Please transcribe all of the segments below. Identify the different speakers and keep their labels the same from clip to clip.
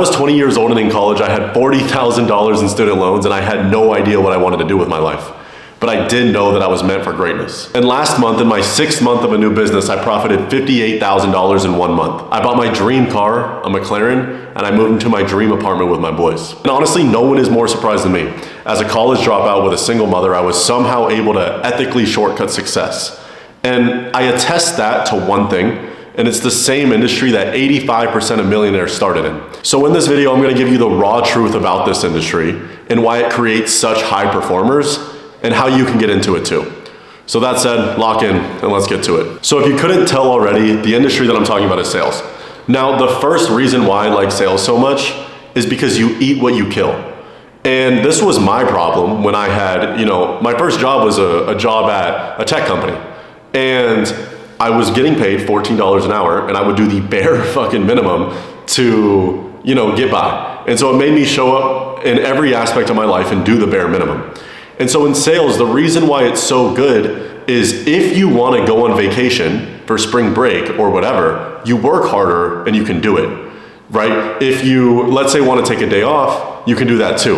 Speaker 1: was 20 years old and in college, I had $40,000 in student loans and I had no idea what I wanted to do with my life. But I did know that I was meant for greatness. And last month, in my 6th month of a new business, I profited $58,000 in 1 month. I bought my dream car, a McLaren, and I moved into my dream apartment with my boys. And honestly, no one is more surprised than me. As a college dropout with a single mother, I was somehow able to ethically shortcut success. And I attest that to one thing, and it's the same industry that 85% of millionaires started in. So in this video, I'm gonna give you the raw truth about this industry and why it creates such high performers and how you can get into it too. So that said, lock in and let's get to it. So if you couldn't tell already, the industry that I'm talking about is sales. Now, the first reason why I like sales so much is because you eat what you kill. And this was my problem when I had, my first job was a job at a tech company. And I was getting paid $14 an hour and I would do the bare fucking minimum to, get by. And so it made me show up in every aspect of my life and do the bare minimum. And so in sales, the reason why it's so good is if you want to go on vacation for spring break or whatever, you work harder and you can do it, right? If you, let's say, want to take a day off, you can do that too.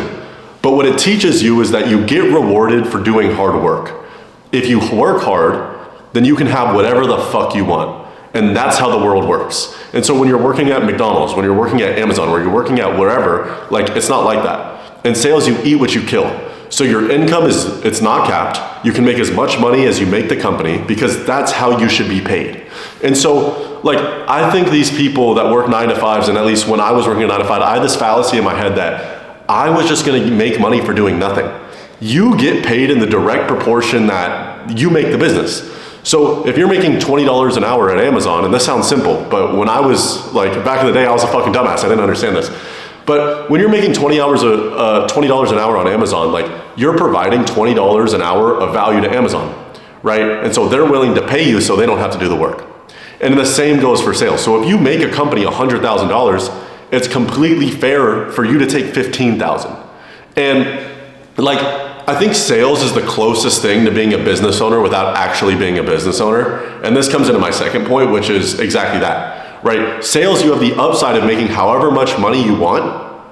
Speaker 1: But what it teaches you is that you get rewarded for doing hard work. If you work hard, then you can have whatever the fuck you want. And that's how the world works. And so when you're working at McDonald's, when you're working at Amazon, or you're working at wherever, it's not like that. In sales, you eat what you kill. So your income it's not capped. You can make as much money as you make the company because that's how you should be paid. And so I think these people that work 9 to 5s, and at least when I was working a 9 to 5, I had this fallacy in my head that I was just gonna make money for doing nothing. You get paid in the direct proportion that you make the business. So if you're making $20 an hour at Amazon, and this sounds simple, but when I was back in the day, I was a fucking dumbass. I didn't understand this. But when you're making $20 an hour on Amazon, you're providing $20 an hour of value to Amazon, right? And so they're willing to pay you so they don't have to do the work. And the same goes for sales. So if you make a company $100,000, it's completely fair for you to take $15,000. And I think sales is the closest thing to being a business owner without actually being a business owner. And this comes into my second point, which is exactly that, right? Sales, you have the upside of making however much money you want,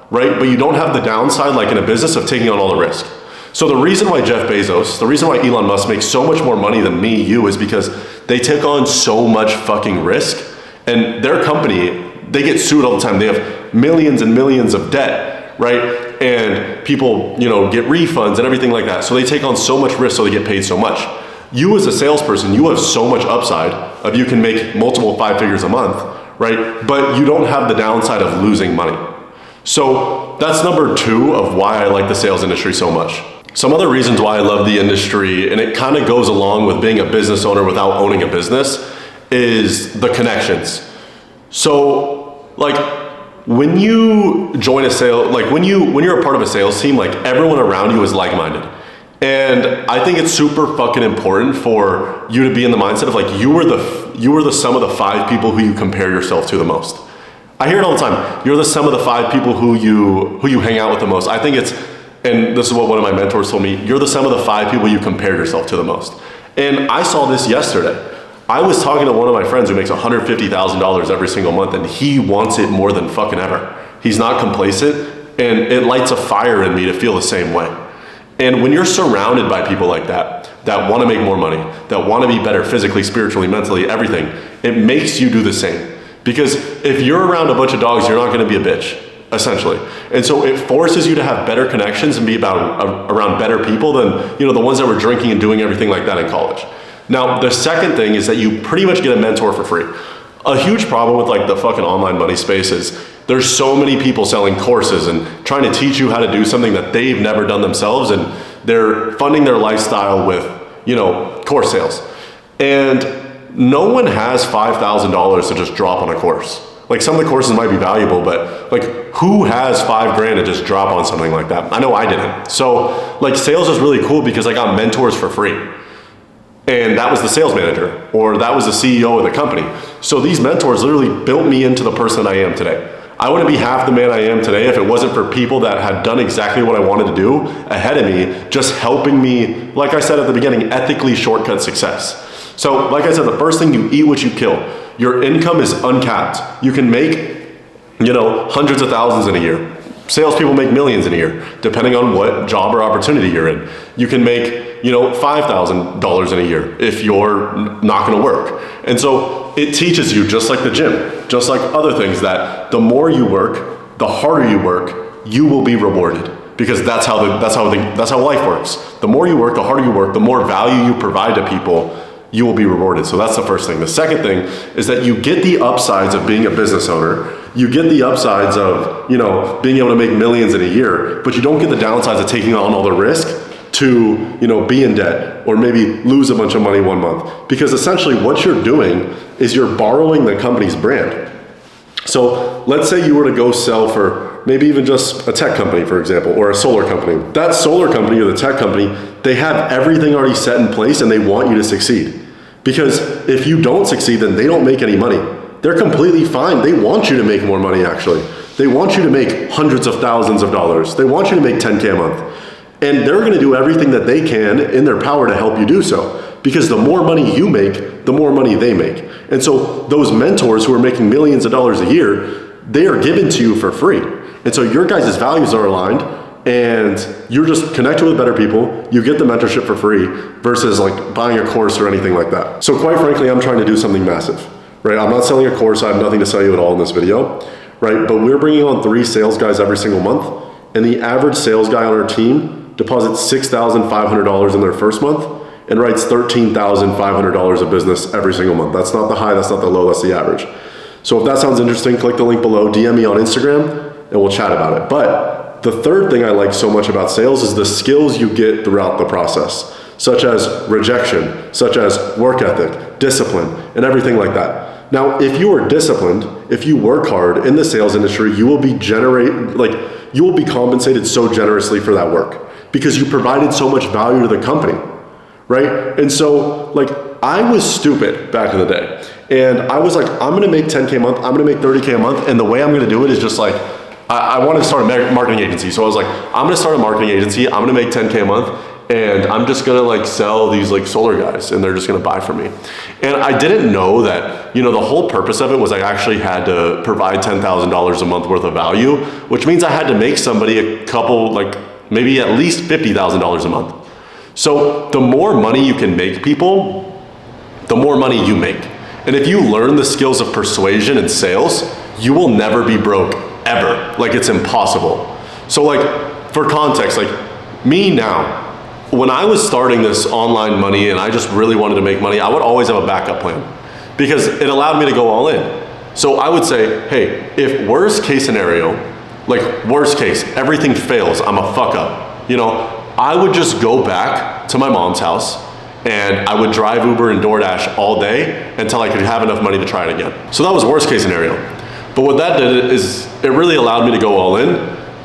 Speaker 1: right? But you don't have the downside, like in a business, of taking on all the risk. So the reason why Jeff Bezos, the reason why Elon Musk makes so much more money than me, you, is because they took on so much fucking risk. And their company, they get sued all the time. They have millions and millions of debt, right? And people, get refunds and everything like that. So they take on so much risk so they get paid so much. You as a salesperson, you have so much upside of you can make multiple 5 figures a month, right? But you don't have the downside of losing money. So that's number 2 of why I like the sales industry so much. Some other reasons why I love the industry, and it kind of goes along with being a business owner without owning a business, is the connections. So when you join a sale, when you're a part of a sales team, everyone around you is like-minded. And I think it's super fucking important for you to be in the mindset of you are the sum of the 5 people who you compare yourself to the most. I hear it all the time. You're the sum of the 5 people who you hang out with the most. I think and this is what one of my mentors told me, you're the sum of the 5 people you compare yourself to the most. And I saw this yesterday. I was talking to one of my friends who makes $150,000 every single month, and he wants it more than fucking ever. He's not complacent, and it lights a fire in me to feel the same way. And when you're surrounded by people like that want to make more money, that want to be better physically, spiritually, mentally, everything, it makes you do the same. Because if you're around a bunch of dogs, you're not going to be a bitch, essentially. And so it forces you to have better connections and be around better people than, the ones that were drinking and doing everything like that in college. Now, the second thing is that you pretty much get a mentor for free. A huge problem with the fucking online money space is there's so many people selling courses and trying to teach you how to do something that they've never done themselves, and they're funding their lifestyle with, course sales. And no one has $5,000 to just drop on a course. Some of the courses might be valuable, but who has $5,000 to just drop on something like that? I know I didn't. So sales is really cool because I got mentors for free. And that was the sales manager, or that was the CEO of the company. So these mentors literally built me into the person I am today. I wouldn't be half the man I am today if it wasn't for people that had done exactly what I wanted to do ahead of me, just helping me, like I said at the beginning, ethically shortcut success. So like I said, the first thing, you eat what you kill. Your income is uncapped. You can make hundreds of thousands in a year. Salespeople make millions in a year, depending on what job or opportunity you're in. You can make, $5,000 in a year if you're not gonna work. And so it teaches you, just like the gym, just like other things, that the more you work, the harder you work, you will be rewarded. Because that's how life works. The more you work, the harder you work, the more value you provide to people, you will be rewarded. So that's the first thing. The second thing is that you get the upsides of being a business owner. You get the upsides of, being able to make millions in a year, but you don't get the downsides of taking on all the risk to, be in debt or maybe lose a bunch of money one month. Because essentially what you're doing is you're borrowing the company's brand. So let's say you were to go sell for maybe even just a tech company, for example, or a solar company. That solar company or the tech company, they have everything already set in place and they want you to succeed. Because if you don't succeed, then they don't make any money. They're completely fine. They want you to make more money, actually. They want you to make hundreds of thousands of dollars. They want you to make 10K a month. And they're gonna do everything that they can in their power to help you do so. Because the more money you make, the more money they make. And so those mentors who are making millions of dollars a year, they are given to you for free. And so your guys' values are aligned and you're just connected with better people. You get the mentorship for free versus like buying a course or anything like that. So quite frankly, I'm trying to do something massive, right? I'm not selling a course. I have nothing to sell you at all in this video, right? But we're bringing on 3 sales guys every single month. And the average sales guy on our team deposits $6,500 in their first month and writes $13,500 of business every single month. That's not the high, that's not the low, that's the average. So if that sounds interesting, click the link below, DM me on Instagram, and we'll chat about it. But the third thing I like so much about sales is the skills you get throughout the process, such as rejection, such as work ethic, discipline, and everything like that. Now, if you are disciplined, if you work hard in the sales industry, you will be compensated so generously for that work because you provided so much value to the company, right? And so I was stupid back in the day. And I was like, I'm gonna make 10K a month, I'm gonna make 30K a month, and the way I'm gonna do it is just like, I wanted to start a marketing agency. So I was like, I'm gonna start a marketing agency, I'm gonna make 10K a month, and I'm just gonna sell these solar guys, and they're just gonna buy from me. And I didn't know that, the whole purpose of it was I actually had to provide $10,000 a month worth of value, which means I had to make somebody a couple, maybe at least $50,000 a month. So the more money you can make people, the more money you make. And if you learn the skills of persuasion and sales, you will never be broke, ever. It's impossible. So for context, me now, when I was starting this online money and I just really wanted to make money, I would always have a backup plan because it allowed me to go all in. So I would say, hey, if worst case scenario, worst case, everything fails, I'm a fuck up, I would just go back to my mom's house and I would drive Uber and DoorDash all day until I could have enough money to try it again. So that was worst case scenario. But what that did is it really allowed me to go all in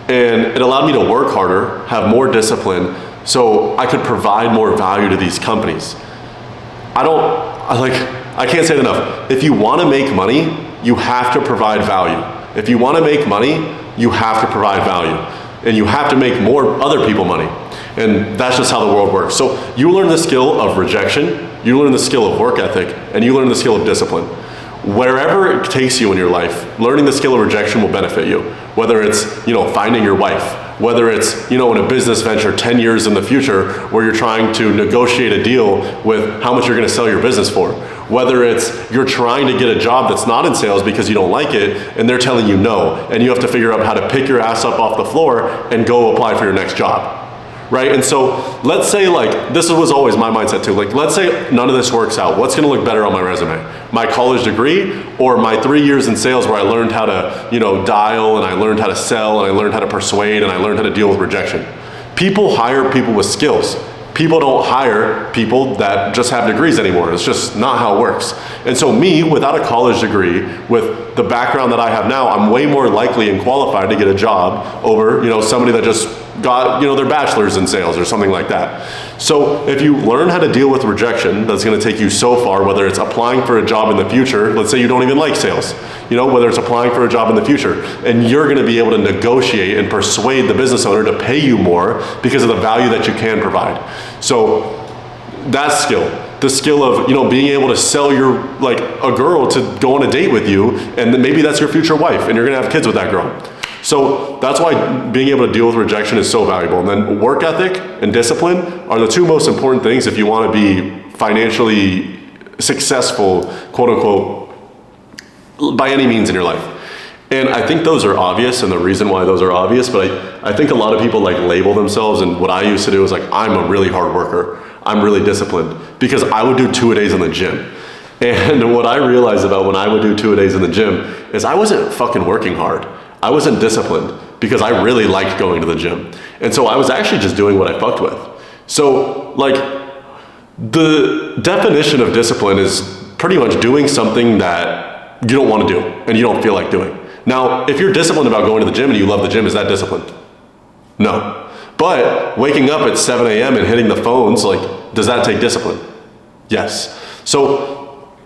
Speaker 1: and it allowed me to work harder, have more discipline, so I could provide more value to these companies. I can't say it enough. If you wanna make money, you have to provide value. If you wanna make money, you have to provide value. And you have to make more other people money. And that's just how the world works. So you learn the skill of rejection, you learn the skill of work ethic, and you learn the skill of discipline. Wherever it takes you in your life, learning the skill of rejection will benefit you. Whether it's, finding your wife, whether it's, in a business venture 10 years in the future where you're trying to negotiate a deal with how much you're gonna sell your business for. Whether it's you're trying to get a job that's not in sales because you don't like it and they're telling you no, and you have to figure out how to pick your ass up off the floor and go apply for your next job. Right? And so let's say this was always my mindset too. Let's say none of this works out. What's gonna look better on my resume? My college degree or my 3 years in sales where I learned how to, dial and I learned how to sell and I learned how to persuade and I learned how to deal with rejection. People hire people with skills. People don't hire people that just have degrees anymore. It's just not how it works. And so me, without a college degree, with the background that I have now, I'm way more likely and qualified to get a job over, somebody that just got, their bachelor's in sales or something like that. So if you learn how to deal with rejection, that's gonna take you so far, whether it's applying for a job in the future, let's say you don't even like sales, whether it's applying for a job in the future, and you're gonna be able to negotiate and persuade the business owner to pay you more because of the value that you can provide. So that's skill. the skill of, being able to sell a girl to go on a date with you, and then maybe that's your future wife, and you're gonna have kids with that girl. So that's why being able to deal with rejection is so valuable. And then work ethic and discipline are the two most important things if you want to be financially successful, quote unquote, by any means in your life. And I think those are obvious, and the reason why those are obvious, but I think a lot of people label themselves, and what I used to do is I'm a really hard worker. I'm really disciplined, because I would do 2-a-days in the gym. And what I realized about when I would do 2-a-days in the gym is I wasn't fucking working hard. I wasn't disciplined, because I really liked going to the gym. And so I was actually just doing what I fucked with. So the definition of discipline is pretty much doing something that you don't want to do and you don't feel like doing. Now, if you're disciplined about going to the gym and you love the gym, is that discipline? No. But waking up at 7 a.m. and hitting the phones, does that take discipline? Yes. So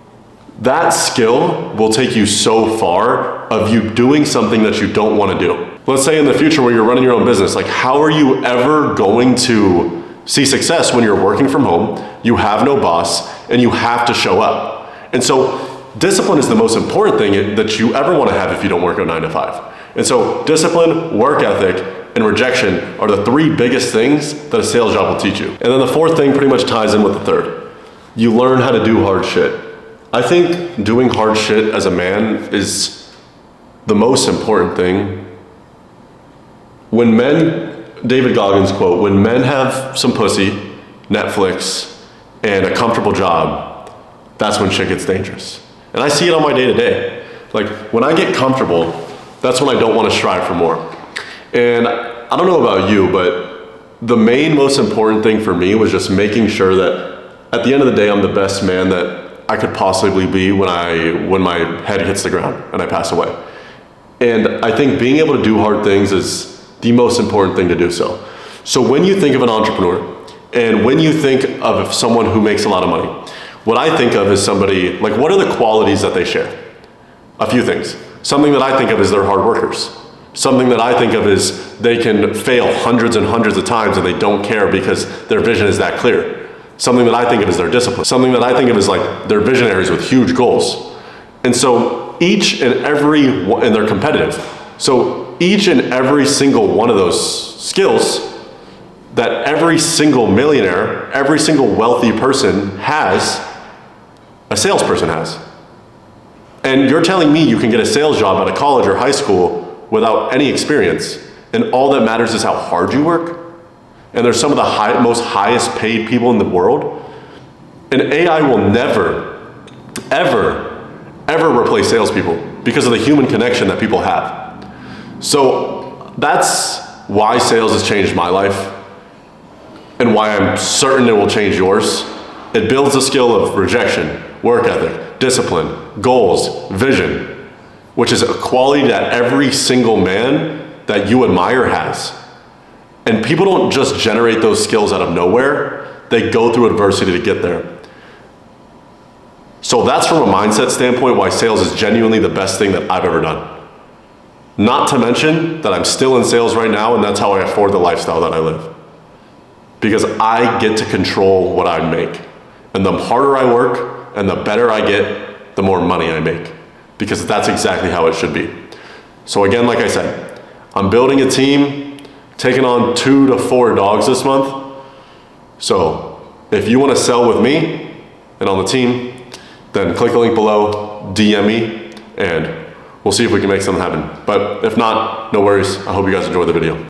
Speaker 1: that skill will take you so far of you doing something that you don't want to do. Let's say in the future where you're running your own business, how are you ever going to see success when you're working from home, you have no boss, and you have to show up? And so discipline is the most important thing that you ever want to have if you don't work a 9 to 5. And so discipline, work ethic, and rejection are the 3 biggest things that a sales job will teach you. And then the 4th thing pretty much ties in with the 3rd. You learn how to do hard shit. I think doing hard shit as a man is the most important thing. When men, David Goggins quote, when men have some pussy, Netflix, and a comfortable job, that's when shit gets dangerous. And I see it on my day-to-day. When I get comfortable, that's when I don't want to strive for more. And I don't know about you, but the main most important thing for me was just making sure that at the end of the day, I'm the best man that I could possibly be when my head hits the ground and I pass away. And I think being able to do hard things is the most important thing to do so. So when you think of an entrepreneur, and when you think of someone who makes a lot of money, what I think of is somebody, what are the qualities that they share? A few things. Something that I think of is they're hard workers. Something that I think of is they can fail hundreds and hundreds of times and they don't care because their vision is that clear. Something that I think of is their discipline. Something that I think of is they're visionaries with huge goals. And so and they're competitive. So each and every single one of those skills that every single millionaire, every single wealthy person has, a salesperson has. And you're telling me you can get a sales job at a college or high school without any experience, and all that matters is how hard you work? And they're some of the most highest paid people in the world. And AI will never, ever, ever replace salespeople because of the human connection that people have. So that's why sales has changed my life and why I'm certain it will change yours. It builds a skill of rejection, work ethic, discipline, goals, vision, which is a quality that every single man that you admire has. And people don't just generate those skills out of nowhere. They go through adversity to get there. So that's from a mindset standpoint why sales is genuinely the best thing that I've ever done. Not to mention that I'm still in sales right now, and that's how I afford the lifestyle that I live. Because I get to control what I make. And the harder I work and the better I get, the more money I make. Because that's exactly how it should be. So again, like I said, I'm building a team, taking on 2 to 4 dogs this month. So if you want to sell with me and on the team, then click the link below, DM me, and we'll see if we can make something happen. But if not, no worries. I hope you guys enjoyed the video.